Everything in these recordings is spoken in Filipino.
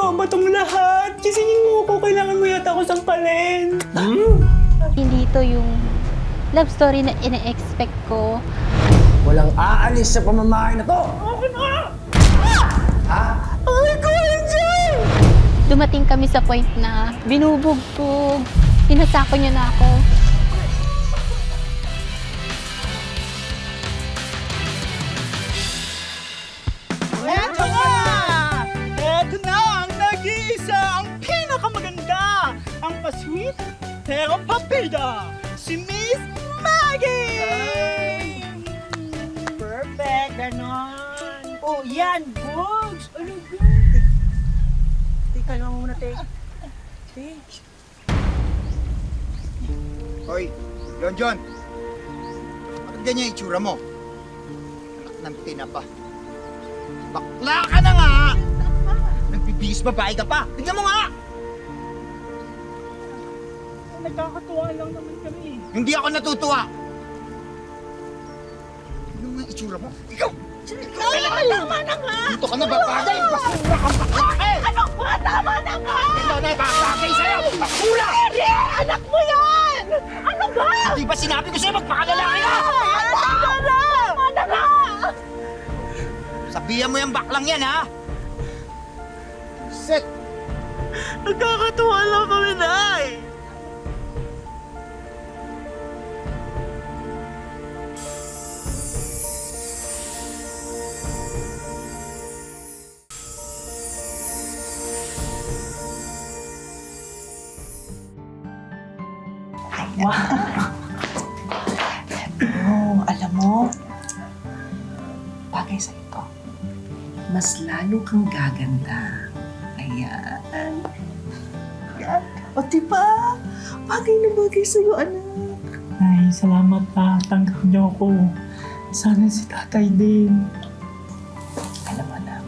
Kasama tong lahat. Kisingin mo ko, kailangan mo yata ako sampalin. Hindi to yung love story na ina-expect ko. Walang aalis sa pamamahay na to! Ha? Ay, ko, Angel! Dumating kami sa point na binubugtog. Sinasako niya na ako. Eto na! Eto na ang nag-iisa, ang pinakamaganda, ang pa-sweet pero papida, si Miss Maggie! Perfect, ganon. Oh, yan, Bugs! Ano ba? Kalma mo muna, te. Te. Hoy, John! Bakit ganyan yung itsura mo? Anak ng tinapa. Bakla ka na nga! Nagbibihis babae ka pa! Tignan mo nga! Nagkakatuwa lang naman kami. Hindi ako natutuwa! Tignan mo nga yung itsura mo. Ikaw! Ay, tama na nga! Dito ka na babagay! Basura kang baklake! Ano ba? Tama na nga! Ito na babagay sa'yo! Bakula! Hindi! Anak mo yan! Ano ba? Di ba sinabi ko sa'yo magpakalalaki ka? Tama na! Tama na nga! Sabihan mo yung baklang yan, ha? Set! Nagkakatuwa lang kami, Nay! Wow! Oh, alam mo, bagay sa ito. Mas lalo kang gaganda. Ayan. O diba? Bagay na bagay sa'yo, anak. Ay, salamat pa. Tanggap niyo ako. Sana si tatay din. Alam mo, anak,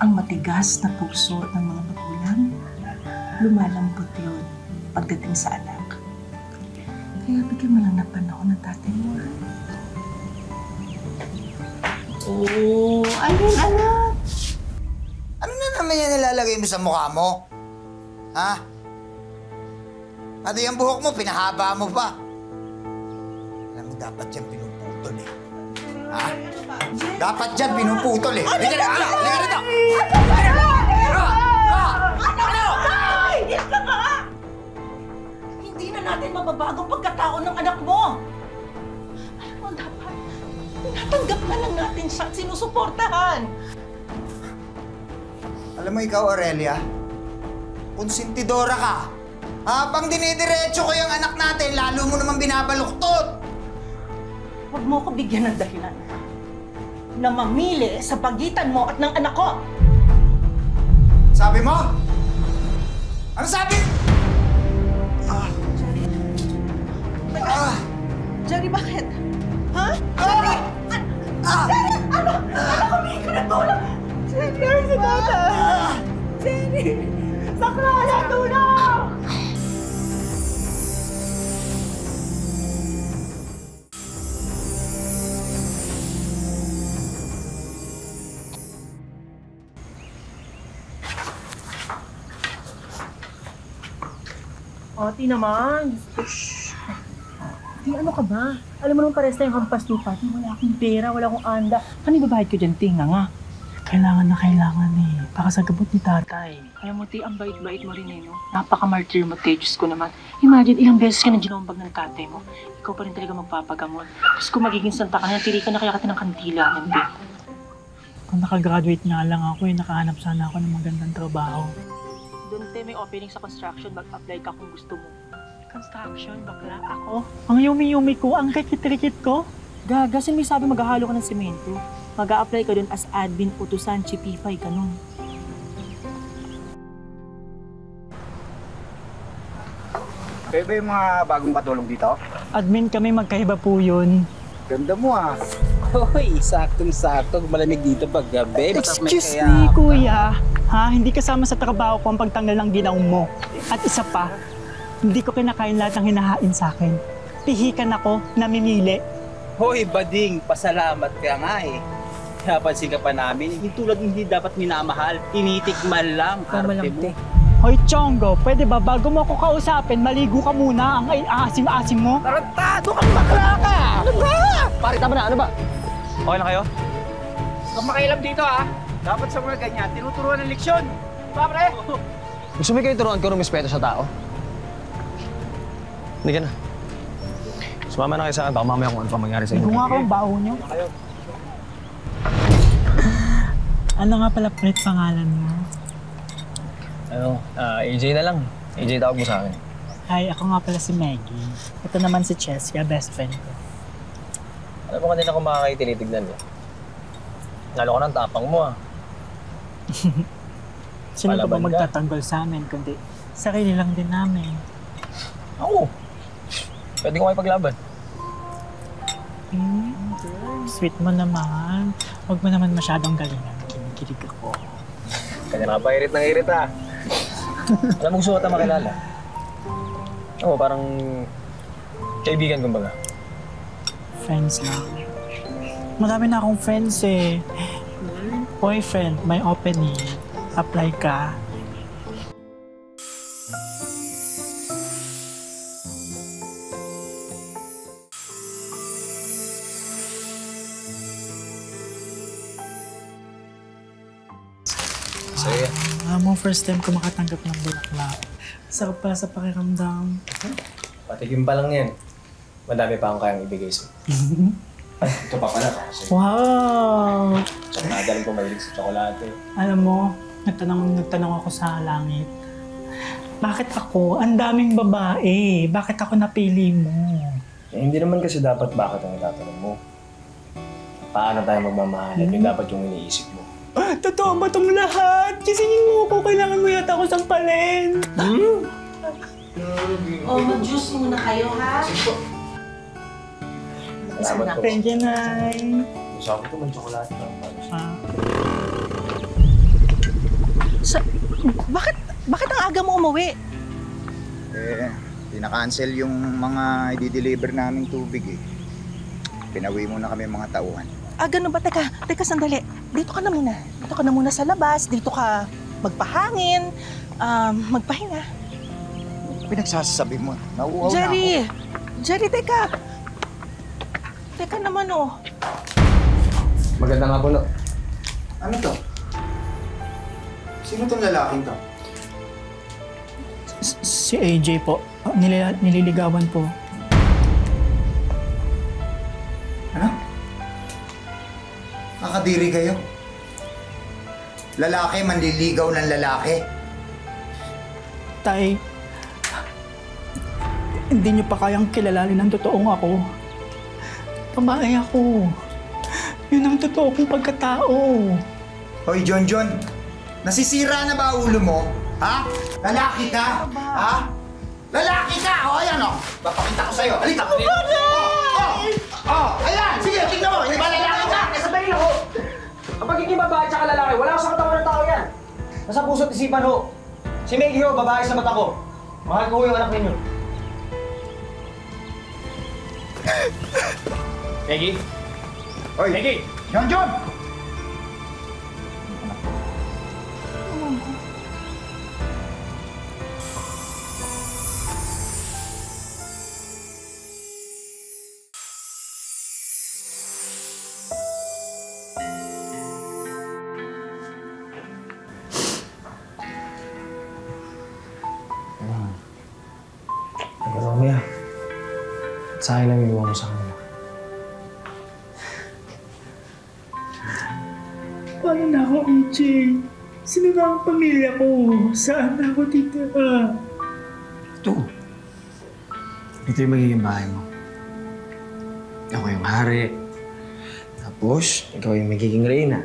ang matigas na puso ng mga magulang, lumalambot yun pagdating sa anak. Kaya bigyan mo lang na panahon ng tatay mo, ha? Oh, ayun, anak. Ano na naman yan nilalagay mo sa mukha mo? Ha? Ano yung buhok mo? Pinahaba mo pa. Alam mo, dapat yan pinuputol eh. Ha? Dapat yan pinuputol eh. Halika na! Halika rito! Hindi na natin mababago ang pagkatao ng anak mo. Alam mo, dapat tinatanggap na lang natin siya at sinusuportahan. Alam mo ikaw, Aurelia, konsentidora ka. Habang dinidiretso ko yung anak natin, lalo mo naman binabaluktot. Huwag mo ko bigyan ng dahilan na mamili sa pagitan mo at ng anak ko. Sabi mo? Ano sabi? Jerry, bakit? Ha? Jerry! Jerry! Ano? Ano kami ka na tulong? Jerry, si tata! Jerry! Sakla na, tulong! Ate naman. Shhh. Di, ano ka ba? Alam mo naman pares tayong kampas lupa. Di, wala akong pera, wala akong anda. Ano ibabayad ko dyan, Ting, nga? Kailangan na kailangan eh. Baka sa gabot ni tatay. Alam mo, Ti, ang bait-bait mo rin eh, no? Napaka-martyr mo, Te. Diyos ko naman. Imagine, ilang beses ka na ginombag ng tatay mo. Ikaw pa rin talaga magpapagamot. Tapos kung magiging santa ka na, tiri ka na kaya ka ng kantila, hindi. Kung nakagraduate nga lang ako eh, nakahanap sana ako ng magandang trabaho. Doon, Te, may opening sa construction. Mag-apply ka kung gusto mo. Construction, bakla ako. Ang yumi-yumi ko, ang rikit-rikit ko. Gaga, may sabi maghahalo ka ng semento. Mag-a-apply ka doon as admin, utusan, chipipay, ganun. Kayo ba yung mga bagong katulong dito? Admin kami, magkaiba po yun. Ganda mo ah. Hoy, saktong-sakto. Malamig dito pag gabi. Excuse me, kuya. Ha? Hindi kasama sa trabaho ko ang pagtanggal ng ginaw mo. At isa pa, hindi ko kinakain lahat ng hinahain sa akin. Pihikan ako, namimili. Hoy, bading. Pasalamat ka nga eh. pinapansin ka pa namin. Hindi tulad hindi dapat minamahal. Tinitikman lang. Arte mo. Hoy, Chongo, pwede ba bago mo ako kausapin, maligo ka muna ang asim-asim mo? Tarantado kang bakla ka! Ano ba? Pare, tama na. Ano ba? Okay lang kayo? Huwag makailam dito ha. Dapat sa mga ganyan, tinuturuan ng leksyon. Pa, pre? Gusto mo kayo turuan ko ng respeto sa tao? Hindi ka na. Sumama na kayo sa akin. Baka mamaya kung ano pa mangyari sa inyo. Kung nga kang baho nyo. Ano nga pala Pret pangalan mo? AJ na lang. AJ tawag mo sa akin. Hi, ako nga pala si Maggie. Ito naman si Cheska, best friend ko. Alam mo kanina kung makakayo tinitignan mo. Lalo ko ng tapang mo Sino pa ba Palaban ka. magtatanggol sa amin, kundi sarili lang din namin. Ako. Pwede ko kayo paglaban. Sweet mo naman. Huwag mo naman masyadong galingan. Kinikilig ako. Kanya na pa irit ng irit ha. Alam mo gusto ko ito makilala. Oo, parang kaibigan kumbaga. Friends lang. Marami na akong friends eh. Boyfriend, may opening. Apply ka. Sige. Mo first time ko makatanggap ng bulaklak. Sarap pa sa pakiramdam. Patikim pa lang yan. Madami pa akong kayang ibigay sa'yo. Ay, ito pa pala. Wow! Tsaka nadalang po mahilig sa tsokolate. Alam mo, nagtanong ako sa langit. Bakit ako? Ang daming babae. Bakit ako napili mo? Eh, hindi naman kasi dapat bakit ang itatanong mo. Paano tayo magmamahalan? Yun dapat yung iniisip mo. Totoo ba itong lahat? Kisingin mo ako. Kailangan mo yata ako sampalin. Mag-juice muna kayo, ha? Salamat po. Thank you, Nay. Gusto ko ito, may tsokolate lang. Bakit ang aga mo umuwi? Pinaka-cancel yung mga i-deliver naming tubig eh. Pinawi muna kami mga tauhan. Ganun ba? Teka, sandali. Dito ka na muna. Dito ka na muna sa labas. Dito ka magpahangin, magpahinga. Pinagsasabi mo, nauuhaw na ako. Jerry, teka. Teka naman, oh. Maganda nga po, no? Ano to? Sino tong lalaking to? Si AJ po. Nililigawan po. Ano? Kakadiri kayo? Lalaki manliligaw ng lalaki? Tay, hindi niyo pa kayang kilalanin ang totoong ako. Babae ako. Yun ang totoo kong pagkatao. Hoy, John, nasisira na ba ulo mo? Ha? Lalaki ka? Ha? Lalaki ka! O, ayan o. Papakita ko sa'yo. Halika! Ayan! Sige, tingnan mo. Hindi ba lalaki ka? Sabihin ako! Ang pagiging babae at lalaki, wala ko sa katawan ng tao yan. Nasa puso't isipan ho. Si Maggie ho, babae sa mata ko. Mahal ko ho yung anak ninyo. Maggie? Hoy! Maggie! John! Romeo, at sa akin lang iniwan mo sa kanila. Paano na ako, AJ? Sino na ang pamilya ko? Saan na ako titira? Ito. Ito yung magiging bahay mo. Ako yung hari. Tapos, ikaw yung magiging reyna.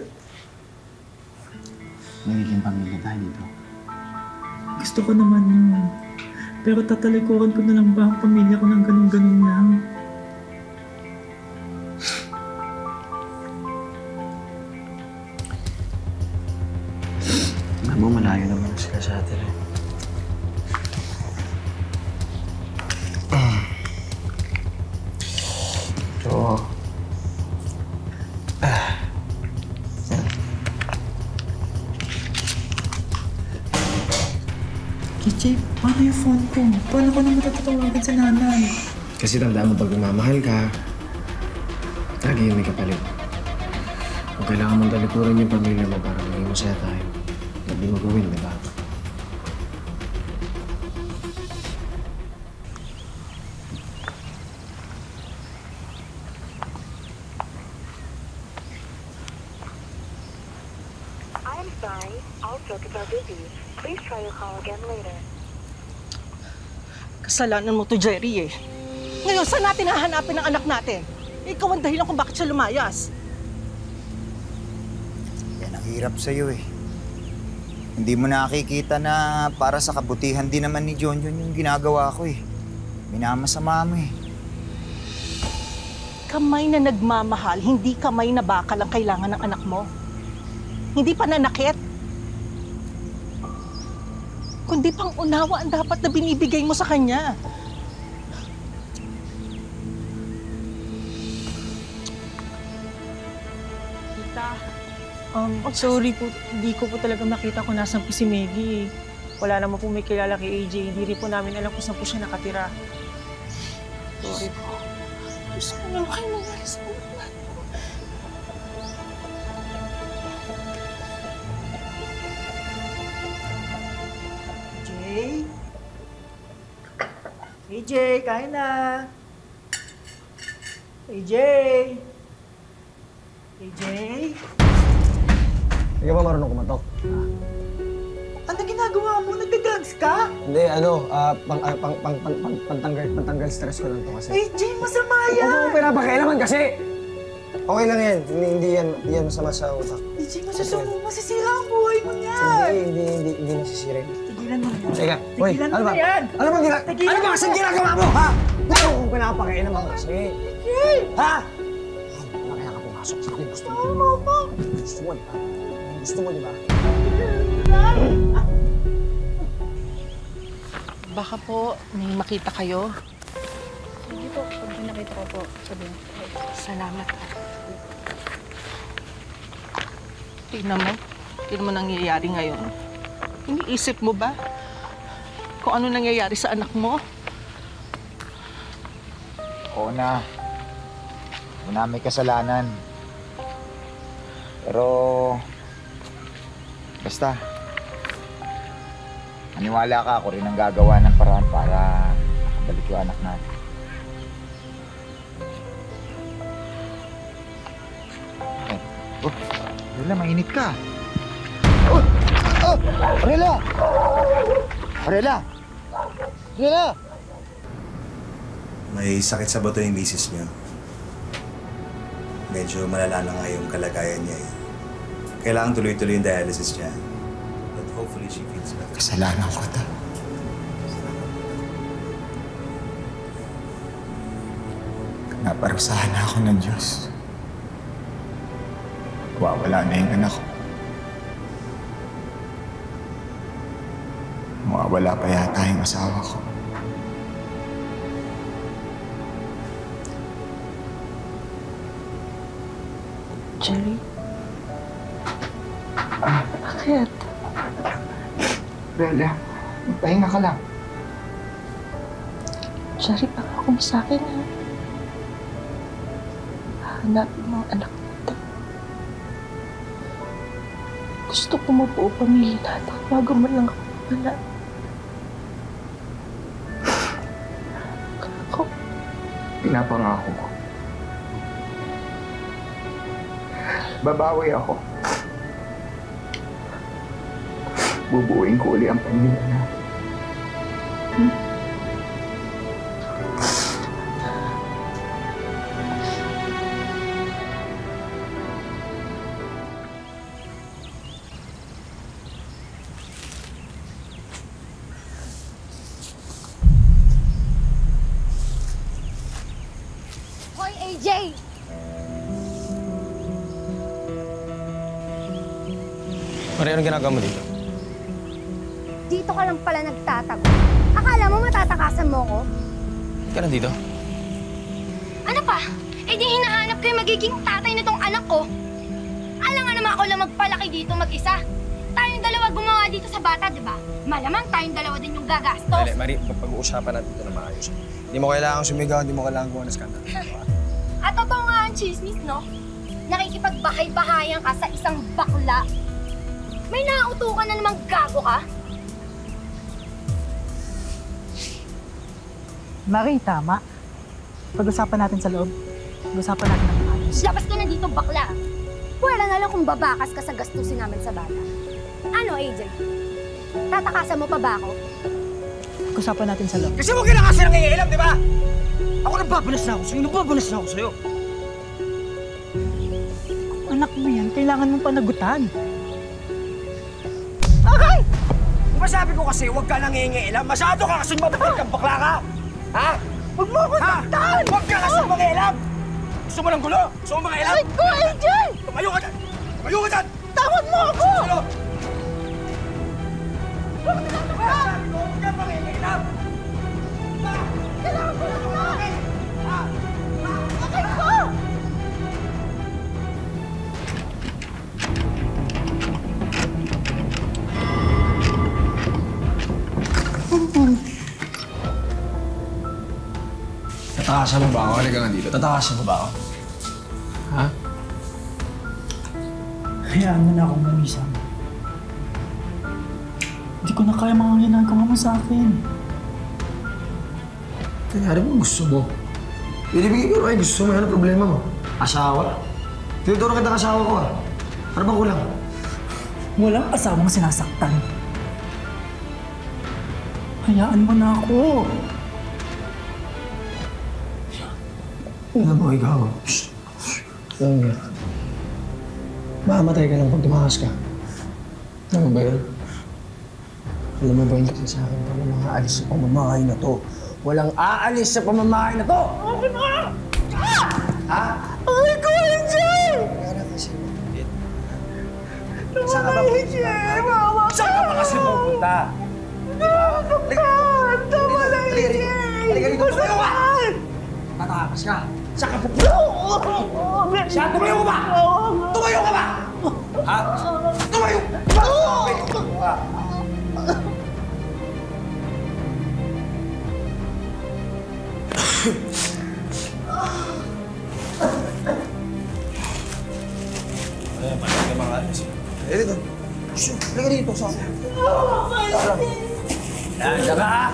Magiging pamilya tayo dito. Gusto ko naman yun. Pero tatalikuran ko na lang ba ang pamilya ko ng ganun-ganun lang? Alam mo, malayo naman sila sa atin eh. So, KJ, paano yung phone ko? Paano ko na matatawagan sa nanay? Kasi tandaan mo pag mamahal ka, lagi yung may kapalit. Kung kailangan mong talikuran yung pamilya mo para maging masaya tayo, hindi mo gawin, di ba? I'm sorry, all circuits are busy. Please try your call again later. Kasalanan mo to, Jerry eh. Ngayon, saan natin hahanapin ang anak natin? Ikaw ang dahilan kung bakit siya lumayas. Yan ang hirap sa'yo eh. Hindi mo nakikita na para sa kabutihan din naman ni John yung ginagawa ko eh. Minamasama mo eh. Kamay na nagmamahal, hindi kamay na bakal ang kailangan ng anak mo. Hindi pananakit. Kundi pang unawa ang dapat na binibigay mo sa kanya. Tita, sorry po. Hindi ko po talaga makita kung nasan po si Maggie. Wala naman po may kilala kay AJ. Hindi rin po namin alam kung saan po siya nakatira. Sorry po. Gusto ko naman kayo nangyari sa anak natin. AJ? AJ, kain na! AJ? AJ? Hindi ka ba marunong kumatok? Ano ginagawa mo? Nagda-drugs ka? Hindi, pantanggal stress ko lang to kasi. AJ, masama yan! Huwag mo pinapakialaman kasi! Okay lang yan. Hindi yan masama sa utak. AJ, masisira ang buhay mo niyan! Hindi nasisira. Tigilan mo yan. Teka, hoy, Tigilan ano mo ba? na yan! Ano ba kasing ginagawa mo, ha? Huwag mo kung pinapakialaman kasi. Ha? Ano kaya ka pumasok sa akin? Gusto mo? Gusto mo, di ba? Gusto mo, di ba? Baka po may makita kayo. Hindi po, pag nakita ko po, sabihin. Salamat. Tingnan mo nangyayari ngayon. Iniisip mo ba kung ano nangyayari sa anak mo? Oo na. Una may kasalanan. Pero... basta. Maniwala ka, ako rin ang gagawa ng paraan para balik yung anak natin. Okay. Oh, Arela, mainit ka. Oh! Oh! Arela! Arela! Arela! May sakit sa bato yung misis niyo. Medyo malala na nga yung kalagayan niya eh. Kailangan tuloy-tuloy yung dialysis niya. But hopefully she feels better. Kasalanan ko ito. Naparusahan ako ng Diyos. Wawala na yung anak ko. Mawawala pa yata yung asawa ko. Jerry? Bakit? Bella, magpahinga ka lang. Jerry, pangako mo sa akin, ha? Hahanapin mo ang anak natin. Gusto ko mabuo pamilya natin bago man lang ako wala. Ako. Pinapangako ko. Babawi ako. Bubuuin ko uli ang pamilya natin. Hoy, AJ! Maria, anong ginagawa mo dito? Dito ka lang pala nagtatago. Akala mo matatakasan mo ko? Ka nandito? Ano pa? Eh di hinahanap ko yung magiging tatay nitong anak ko. Alam nga naman ako lang magpalaki dito mag-isa. Tayong dalawa gumawa dito sa bata, di ba? Malamang tayong dalawa din yung gagastos. Dali, Mari, pag-uusapan natin ito na maayos. Hindi mo kailangang sumigaw, hindi mo kailangan gumawa ng skandal. At totoo nga ang chismis, no? Nakikipagbahay-bahayan ka sa isang bakla. May nauto ka na namang gago ka? Mari, tama. Pag-usapan natin sa loob. Pag-usapan natin ng maayos. Labas ka na dito, bakla. Wala na lang kung babakas ka sa gastusin namin sa bata. Ano, AJ? Tatakasan mo pa ba ako? Pag-usapan natin sa loob. Kasi mo kasi nangingialam, di ba? Ako nagbabalas na ako sa'yo, nagbabalas na ako sa'yo. Anak mo yan, kailangan mong panagutan. Okay! Di ba sabi ko kasi, huwag ka nangingialam. Masyado ka kasi mababal kang bakla ka. Ha? Huwag mo ako saktan! Huwag ka kasi mangialam! Gusto mo ng gulo? Gusto mo mangialam? Ay ko, AJ! Tumayo ka dyan! Tumayo ka dyan! Tawad mo ako! Ano? Huwag ka mangialam! Kailangan ko lang kumain! Bakit ko? Tatakasan mo ba ako? Halika nga dito. Tatakasan mo ba ako? Ha? Hayaan mo na akong mamisan. Hindi ko na kaya mga ginagawa mo sa akin. Kaya ano bang gusto mo? Binibigay ko rin. Gusto mo. Ano problema mo? Asawa? Tinuturo kitang asawa ko ah. Ano bang kulang? Walang asawang sinasaktan. Hayaan mo na ako. Alam mo, ikaw. Alam mo, mamamatay ka lang pag tumakas ka. Alam mo ba yun? Alam mo ba yun kasi sa akin, walang aalis sa pamamahay na to. Walang aalis sa pamamahay na to! Okay na! Ha? Ay ko, AJ! Kaya kasi mabit. Saan ka ba pupunta? Saan ka ba kasi pupunta? Tama na, AJ! Halika dito, tumayo ka! Tatakas ka! Saan ka pupunta? Saan? Tumayo ka ba? Tumayo ka ba? Ha? Tumayo! Tumayo ka! Ay, malamig ka mga alis. Halika dito. Halika dito sa akin. Nandiyan ka ha?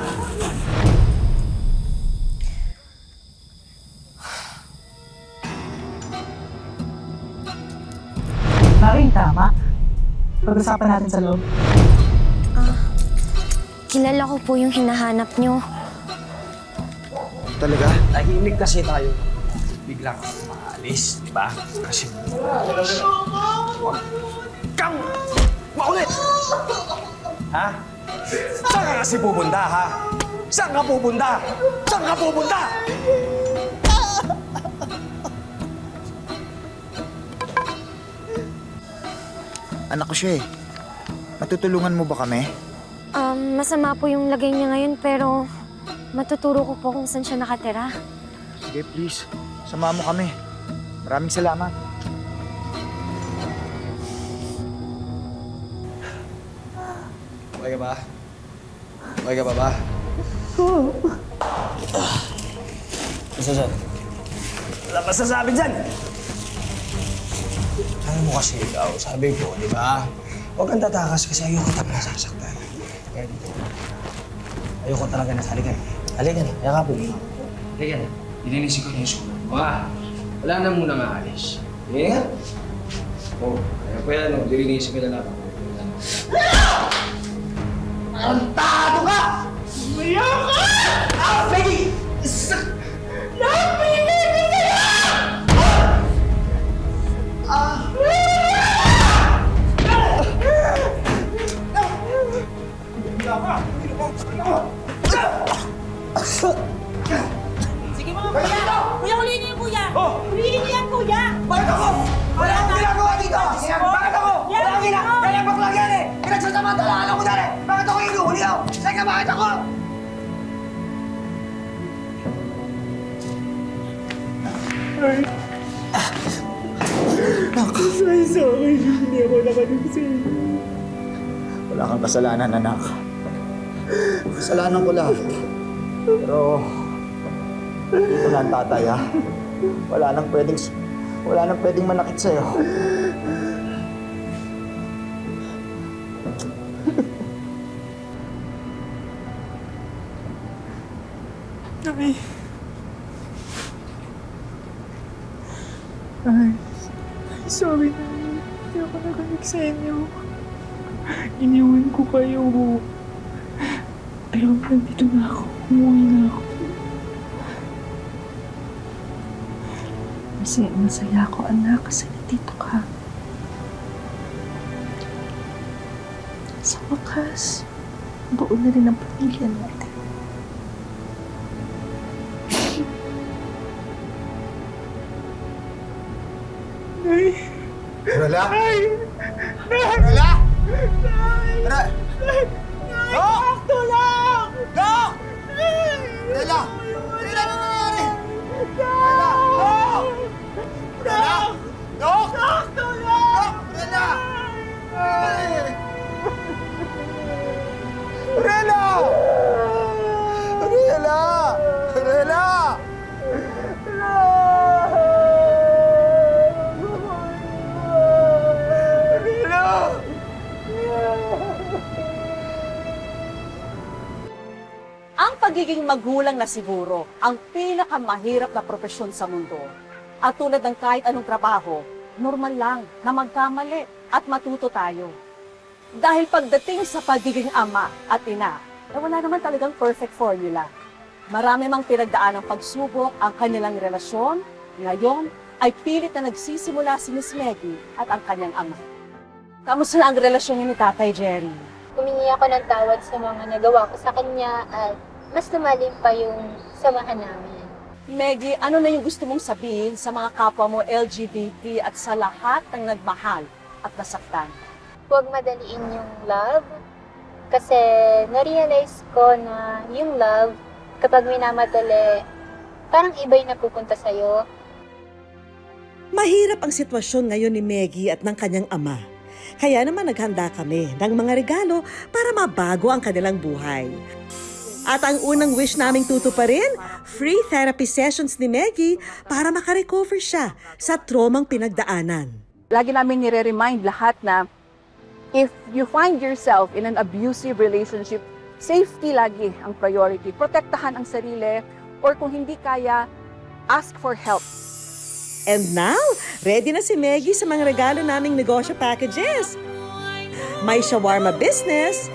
Mari, tama. Pag-usapan natin sa loob. Kilala ko po yung hinahanap nyo. Talaga? Tahimik kasi tayo. Bigla kang maalis, di ba? Kasi... Huwag kang makulit! Ha? Saan ka kasi pupunta, ha? Saan ka pupunta? Saan ka pupunta? Anak ko siya eh. Matutulungan mo ba kami? Masama po yung lagay niya ngayon pero matuturo ko po kung saan siya nakatira. Sige, please. Sama mo kami. Maraming salamat. Okay ka ba? Okay ka ba ba? Basta dyan. Wala pa sasabi dyan! Alam mo kasi ikaw, sabi ko, di ba? Huwag kang tatakas kasi ayoko talaga nasasaktan. Kaya dito. Ayoko talaga nasalikan. Halika na, yakapin mo. Halika na. Ilinisin ko na yung sulat. Wala na muna maalis. Sige nga. Oo, kaya pa yan, lilinisin ko na lang. Antado ka! Umayak ka! Ah, Peggy! Napinigil ka yan! Sige mga kuya! Kuya, ulihin niyo yung kuya! Ulihin niyo yan, kuya! Bakit ako? Wala akong ginagawa dito! Bakit ako? Wala akong ginagawa! Kaya baklang yan eh! Pinagsasamantalahan ako dyan eh! Bakit ako inuhuli ako? Saka bakit ako? Sorry, hindi ako nakanig sa inyo. Wala kang kasalanan, anak. Kasalanan ko lahat. Pero, dito na ang tatay, ha? Wala nang pwedeng manakit sa'yo. Ay, sorry na. Hindi ako naganig sa inyo. Iniwan ko kayo. Pero nandito na ako. Umuwi na ako. Masaya ako, anak, kasi nandito ka. Sa wakas, buo na rin ang pamilya natin. Rala? Rala? Rala? Dok! Tulong! Dok! Rala! Rala, ano nangyari? Rala! Dok! Rala! Dok! Dok, tulong! Dok! Rala! Ay! Rala! Rala! Rala! Ang pagiging magulang na siguro ang pinakamahirap na profesyon sa mundo. At tulad ng kahit anong trabaho, normal lang na magkamali at matuto tayo. Dahil pagdating sa pagiging ama at ina, wala naman talagang perfect formula. Marami mang pinagdaan ng pagsubok ang kanilang relasyon, ngayon ay pilit na nagsisimula si Miss Meggy at ang kanyang ama. Kamusta na ang relasyon niyo ni Tatay Jerry? Humingi ako ng tawad sa mga nagawa ko sa kanya at mas lumalim pa yung samahan namin. Meggy, ano na yung gusto mong sabihin sa mga kapwa mo LGBT at sa lahat ng nagmahal at nasaktan? Huwag madaliin yung love kasi na-realize ko na yung love, kapag minamadali, parang iba yung napupunta sa'yo. Mahirap ang sitwasyon ngayon ni Meggy at ng kanyang ama. Kaya naman naghanda kami ng mga regalo para mabago ang kanilang buhay. At ang unang wish naming tutuparin, free therapy sessions ni Meggy para makarecover siya sa traumang pinagdaanan. Lagi namin nire-remind lahat na if you find yourself in an abusive relationship, safety lagi ang priority. Protektahan ang sarili or kung hindi kaya, ask for help. And now, ready na si Meggy sa mga regalo naming negosyo packages. May shawarma business,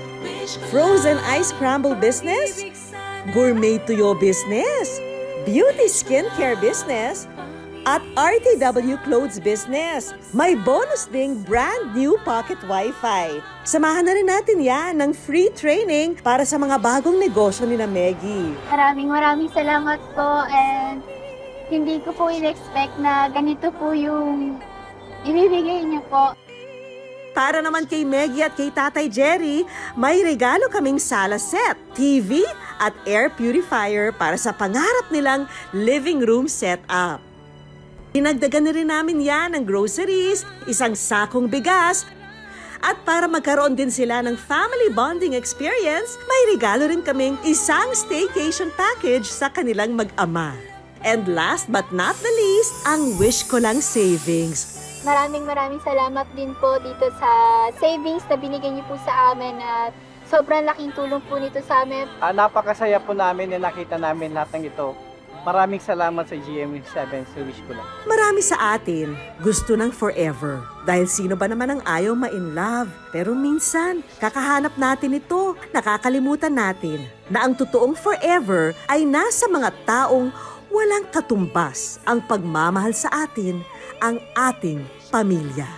frozen ice crumble business, gourmet tuyo business, beauty skincare business, at RTW clothes business. May bonus ding brand new pocket wifi. Samahan na rin natin yan ng free training para sa mga bagong negosyo ni na Meggy. Maraming salamat po and hindi ko po in-expect na ganito po yung ibibigay niyo po. Para naman kay Meggy at kay Tatay Jerry, may regalo kaming sala set, TV at air purifier para sa pangarap nilang living room setup. Dinagdagan na rin namin yan ng groceries, isang sakong bigas, at para magkaroon din sila ng family bonding experience, may regalo rin kaming isang staycation package sa kanilang mag-ama. And last but not the least, ang Wish Ko Lang Savings. Maraming salamat din po dito sa savings na binigay niyo po sa amin at sobrang laking tulong po nito sa amin. Napakasaya po namin na nakita namin lahat ng ito. Maraming salamat sa GMA7 sa Wish Ko Lang. Marami sa atin gusto ng forever. Dahil sino ba naman ang ayaw ma-in love? Pero minsan, kakahanap natin ito, nakakalimutan natin na ang totoong forever ay nasa mga taong walang katumbas ang pagmamahal sa atin, ang ating pamilya.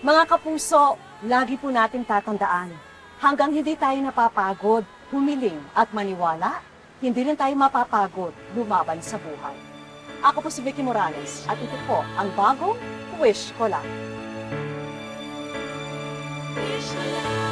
Mga kapuso, lagi po natin tatandaan, hanggang hindi tayo napapagod, humiling at maniwala, hindi rin tayo mapapagod lumaban sa buhay. Ako po si Vicky Morales at ito po ang bagong Wish Ko Lang. Wish ko lang.